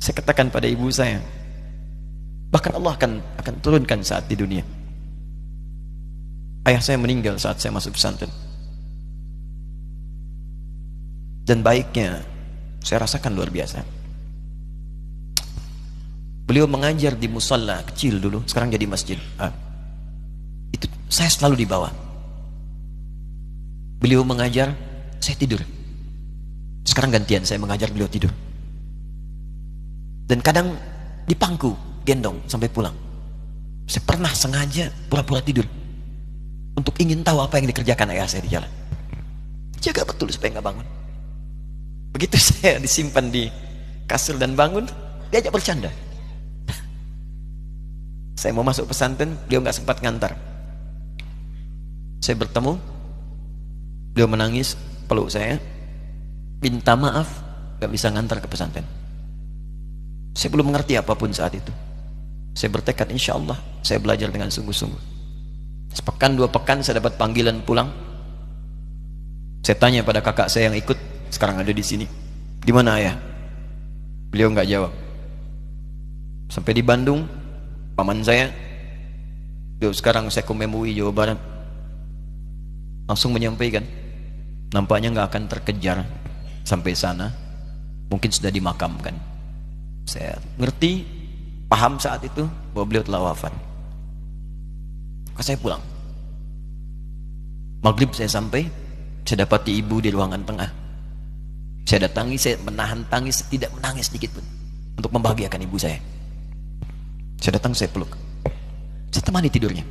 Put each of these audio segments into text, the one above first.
Saya katakan pada ibu saya, bahkan Allah akan turunkan saat di dunia. Ayah saya meninggal saat saya masuk pesantren. Dan baiknya saya rasakan luar biasa. Beliau mengajar di musalla kecil dulu, sekarang jadi masjid. Itu saya selalu dibawa. Beliau mengajar, saya tidur. Sekarang gantian, saya mengajar, beliau tidur. Dan kadang dipangku, gendong sampai pulang. Saya pernah sengaja pura-pura tidur untuk ingin tahu apa yang dikerjakan ayah saya di jalan. Jaga betul supaya nggak bangun. Begitu saya disimpan di kasur dan bangun, diajak bercanda. Saya mau masuk pesantren, beliau nggak sempat ngantar. Saya bertemu, beliau menangis, peluk saya, minta maaf, nggak bisa ngantar ke pesantren. Saya belum mengerti apapun saat itu. Saya bertekad, insya Allah saya belajar dengan sungguh-sungguh. Sepekan 2 pekan saya dapat panggilan pulang. Saya tanya pada kakak saya yang ikut, sekarang ada di sini, di mana ayah? Beliau nggak jawab. Sampai di Bandung, paman saya, beliau sekarang Sekom MUI Jawa Barat, langsung menyampaikan, nampaknya nggak akan terkejar sampai sana, mungkin sudah dimakamkan. Saya ngerti, paham saat itu bahwa beliau telah wafat. Maka saya pulang. Maghrib saya sampai, saya dapati ibu di ruangan tengah. Saya datangi, saya menahan tangis, tidak menangis sedikit pun untuk membahagiakan ibu saya. Saya datang, saya peluk, saya temani tidurnya.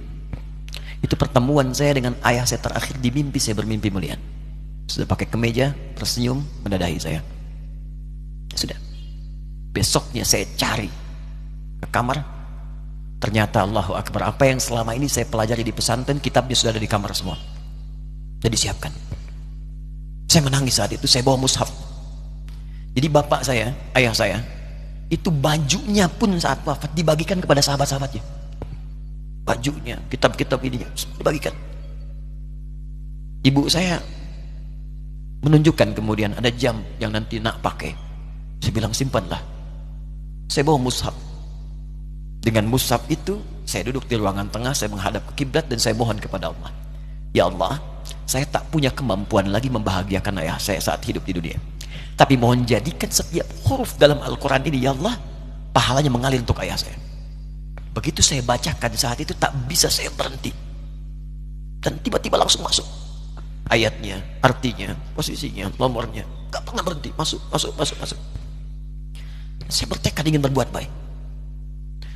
Itu pertemuan saya dengan ayah saya terakhir di mimpi. Saya bermimpi melihat sudah pakai kemeja, tersenyum, mendadahi saya. Sudah. Besoknya saya cari ke kamar, ternyata Allahu Akbar, apa yang selama ini saya pelajari di pesantren, kitabnya sudah ada di kamar semua, sudah disiapkan. Saya menangis saat itu. Saya bawa mushaf. Jadi bapak saya, ayah saya, itu bajunya pun saat wafat dibagikan kepada sahabat-sahabatnya. Bajunya, kitab-kitab ini dibagikan. Ibu saya menunjukkan kemudian ada jam yang nanti nak pakai. Saya bilang, simpanlah. Saya bawa mushaf. Dengan mushaf itu saya duduk di ruangan tengah, saya menghadap ke kiblat dan saya mohon kepada Allah, ya Allah, saya tak punya kemampuan lagi membahagiakan ayah saya saat hidup di dunia, tapi mohon jadikan setiap huruf dalam Al-Quran ini, ya Allah, pahalanya mengalir untuk ayah saya. Begitu saya bacakan saat itu, tak bisa saya berhenti, dan tiba-tiba langsung masuk ayatnya, artinya, posisinya, nomornya, gak pernah berhenti, masuk. Saya bertekad ingin berbuat baik.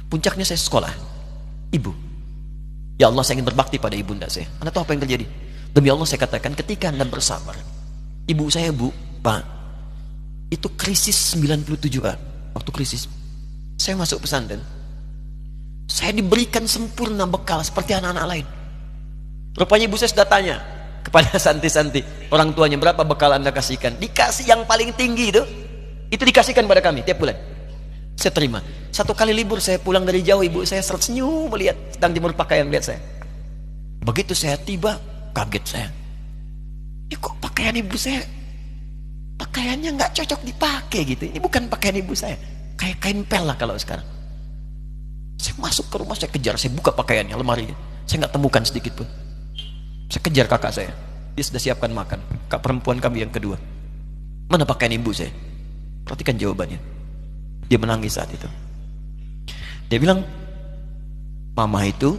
Puncaknya saya sekolah. Ibu, ya Allah, saya ingin berbakti pada ibunda saya. Anda tahu apa yang terjadi? Demi Allah saya katakan, ketika Anda bersabar, ibu saya, Bu, Pak, itu krisis 97 Pak. Waktu krisis saya masuk pesantren, saya diberikan sempurna bekal seperti anak-anak lain. Rupanya ibu saya sudah tanya kepada santi-santi, orang tuanya, berapa bekal Anda kasihkan? Dikasih yang paling tinggi itu dikasihkan pada kami tiap bulan. Saya terima. Satu kali libur saya pulang dari jauh, ibu saya tersenyum melihat sedang jemur pakaian, melihat saya. Begitu saya tiba, kaget saya. Ya kok pakaian ibu saya, pakaiannya nggak cocok dipakai gitu. Ini bukan pakaian ibu saya, kayak kain pel lah kalau sekarang. Saya masuk ke rumah, saya kejar, saya buka pakaiannya, lemarinya, saya nggak temukan sedikit pun. Saya kejar kakak saya, dia sudah siapkan makan. Kak perempuan kami yang kedua, mana pakaian ibu saya? Perhatikan jawabannya. Dia menangis saat itu. Dia bilang, mama itu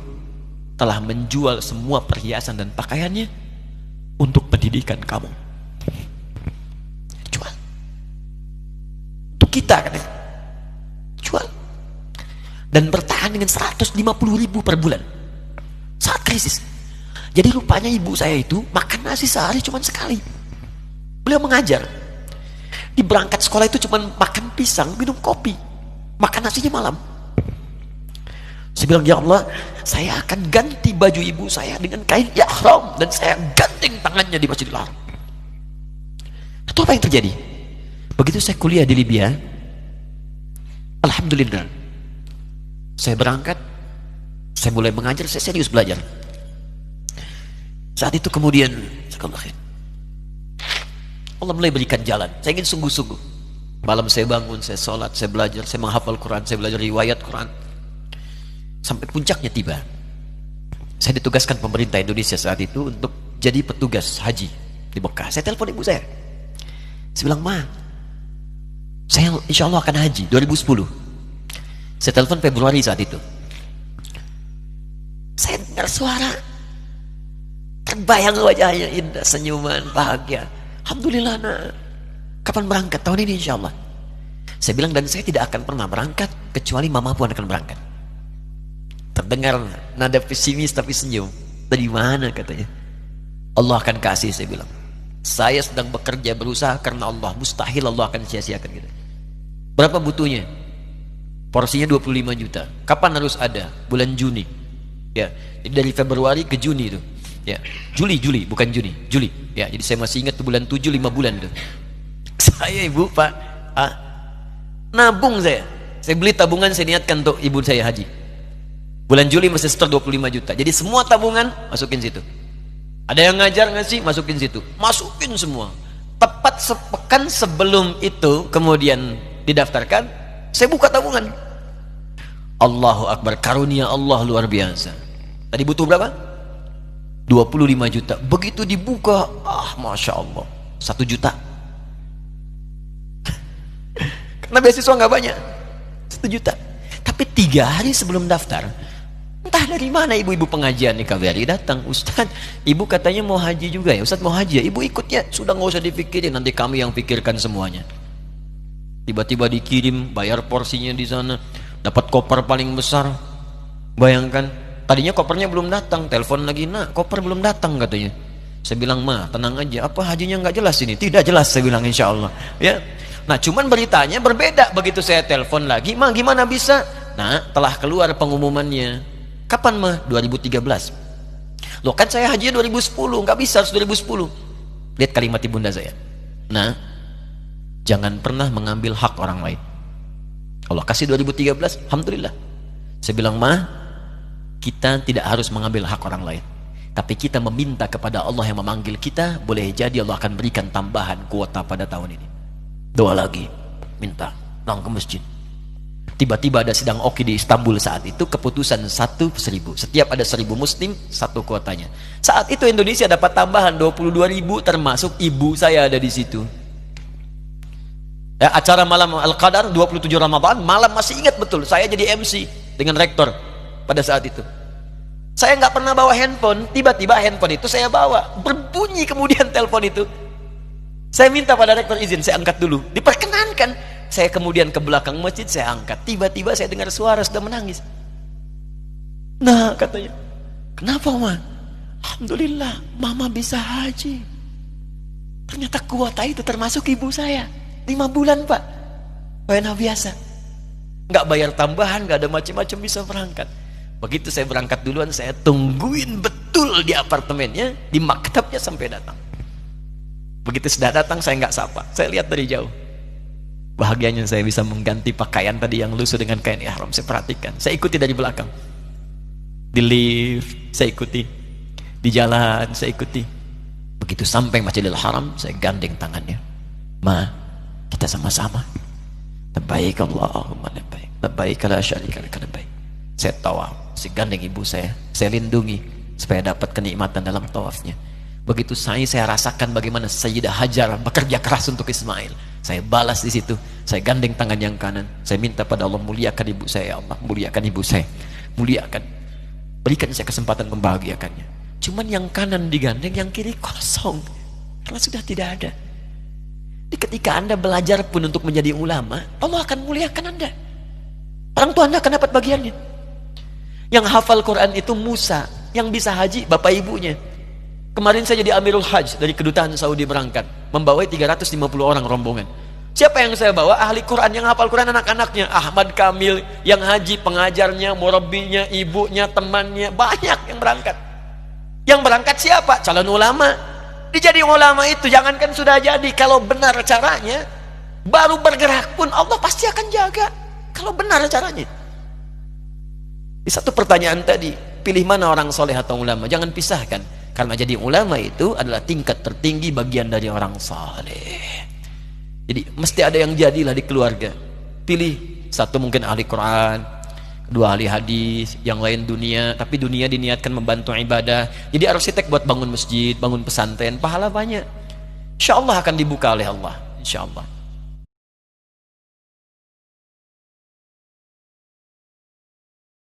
telah menjual semua perhiasan dan pakaiannya untuk pendidikan kamu. Jual. Untuk kita kan, jual. Dan bertahan dengan 150.000 per bulan saat krisis. Jadi rupanya ibu saya itu makan nasi sehari cuma sekali. Beliau mengajar, di berangkat sekolah itu cuma makan pisang, minum kopi, makan nasinya malam. Saya bilang, ya Allah, saya akan ganti baju ibu saya dengan kain ihram dan saya ganting tangannya di Masjidil Haram. Itu apa yang terjadi? Begitu saya kuliah di Libya, alhamdulillah, saya berangkat, saya mulai mengajar, saya serius belajar. Saat itu kemudian Allah mulai berikan jalan. Saya ingin sungguh-sungguh. Malam saya bangun, saya sholat, saya belajar, saya menghafal Quran, saya belajar riwayat Quran. Sampai puncaknya tiba. Saya ditugaskan pemerintah Indonesia saat itu untuk jadi petugas haji di Mekah. Saya telepon ibu saya. Saya bilang, Ma, saya insya Allah akan haji 2010. Saya telepon Februari saat itu. Saya dengar suara, terbayang wajahnya indah, senyuman, bahagia. Alhamdulillah, nak. Kapan berangkat? Tahun ini insya Allah. Saya bilang, dan saya tidak akan pernah berangkat kecuali mama pun akan berangkat. Terdengar nada pesimis tapi senyum. Dari mana katanya? Allah akan kasih, saya bilang. Saya sedang bekerja berusaha karena Allah. Mustahil Allah akan sia-siakan gitu. Berapa butuhnya? Porsinya 25 juta. Kapan harus ada? Bulan Juni. Ya, jadi dari Februari ke Juni itu. Ya, Juli bukan Juni, Juli. Ya, jadi saya masih ingat tuh bulan 7 5 bulan itu. Saya ibu, Pak, nabung saya. Saya beli tabungan, saya niatkan untuk ibu saya haji. Bulan Juli masih setor 25 juta. Jadi semua tabungan masukin situ. Ada yang ngajar ngasih, masukin situ. Masukin semua. Tepat sepekan sebelum itu kemudian didaftarkan, saya buka tabungan. Allahu Akbar, karunia Allah luar biasa. Tadi butuh berapa? 25 juta. Begitu dibuka, Masya Allah, 1 juta. Karena beasiswa nggak banyak, 1 juta. Tapi 3 hari sebelum daftar, entah dari mana ibu-ibu pengajian nih KBRI datang, Ustaz, ibu katanya mau haji juga ya, Ustaz mau haji ya, ibu ikut ya, sudah nggak usah dipikirin, nanti kami yang pikirkan semuanya. Tiba-tiba dikirim, bayar porsinya di sana, dapat koper paling besar. Bayangkan, tadinya kopernya belum datang, telepon lagi, nak koper belum datang katanya. Saya bilang, Ma, tenang aja, apa hajinya nggak jelas ini? Tidak jelas, saya bilang, insya Allah. Ya. Nah, cuman beritanya berbeda. Begitu saya telepon lagi, Ma, gimana bisa? Nah, telah keluar pengumumannya. Kapan, Ma? 2013. Loh, kan saya hajinya 2010, nggak bisa, harus 2010. Lihat kalimat ibunda saya. Nah, jangan pernah mengambil hak orang lain. Allah kasih 2013, alhamdulillah. Saya bilang, Ma, kita tidak harus mengambil hak orang lain, tapi kita meminta kepada Allah yang memanggil kita. Boleh jadi Allah akan berikan tambahan kuota pada tahun ini. Doa lagi, minta, datang ke masjid. Tiba-tiba ada sidang oki di Istanbul saat itu, keputusan 1.000. Setiap ada 1.000 muslim, 1 kuotanya. Saat itu Indonesia dapat tambahan 22.000, termasuk ibu saya ada di situ. Ya, acara malam Al-Qadar 27 Ramadan, malam masih ingat betul, saya jadi MC dengan rektor pada saat itu. Saya nggak pernah bawa handphone, tiba-tiba handphone itu saya bawa, berbunyi kemudian telepon itu. Saya minta pada rektor izin, saya angkat dulu, diperkenankan. Saya kemudian ke belakang masjid, saya angkat. Tiba-tiba saya dengar suara sudah menangis. Nah, katanya, kenapa, Ma? Alhamdulillah, Mama bisa haji. Ternyata kuota itu termasuk ibu saya. 5 bulan, Pak. Enak biasa. Nggak bayar tambahan, nggak ada macam-macam, bisa berangkat. Begitu saya berangkat duluan, saya tungguin betul di apartemennya, di maktabnya sampai datang. Begitu sudah datang, saya nggak sapa, saya lihat dari jauh. Bahagianya saya bisa mengganti pakaian tadi yang lusuh dengan kain ihram. Saya perhatikan, saya ikuti dari belakang. Di lift, saya ikuti. Di jalan, saya ikuti. Begitu sampai Masjidil Haram, saya gandeng tangannya. Ma, kita sama-sama. Labbaik Allahumma labbaik. Labbaik la syarika laka labbaik. Saya tawaf, saya gandeng ibu saya lindungi supaya dapat kenikmatan dalam tawafnya. Begitu saya rasakan bagaimana Sayyidah Hajar bekerja keras untuk Ismail. Saya balas di situ. Saya gandeng tangan yang kanan. Saya minta pada Allah, muliakan ibu saya, ya Allah, muliakan ibu saya. Muliakan. Berikan saya kesempatan membahagiakannya. Cuman yang kanan digandeng, yang kiri kosong. Karena sudah tidak ada. Jadi ketika Anda belajar pun untuk menjadi ulama, Allah akan muliakan Anda. Orang tua Anda akan dapat bagiannya. Yang hafal Quran itu Musa, yang bisa haji bapak ibunya. Kemarin saya jadi Amirul Hajj dari kedutaan Saudi berangkat, membawa 350 orang rombongan. Siapa yang saya bawa? Ahli Quran, yang hafal Quran anak-anaknya. Ahmad Kamil, yang haji, pengajarnya, murabbinya, ibunya, temannya, banyak yang berangkat. Yang berangkat siapa? Calon ulama. Dijadi ulama itu, jangankan sudah jadi, kalau benar caranya, baru bergerak pun Allah pasti akan jaga. Kalau benar caranya. Di satu pertanyaan tadi, pilih mana orang soleh atau ulama? Jangan pisahkan. Karena jadi ulama itu adalah tingkat tertinggi bagian dari orang saleh. Jadi mesti ada yang jadilah di keluarga. Pilih satu mungkin ahli Quran, kedua ahli hadis, yang lain dunia, tapi dunia diniatkan membantu ibadah. Jadi arsitek buat bangun masjid, bangun pesantren, pahala banyak. Insya Allah akan dibuka oleh Allah, insya Allah.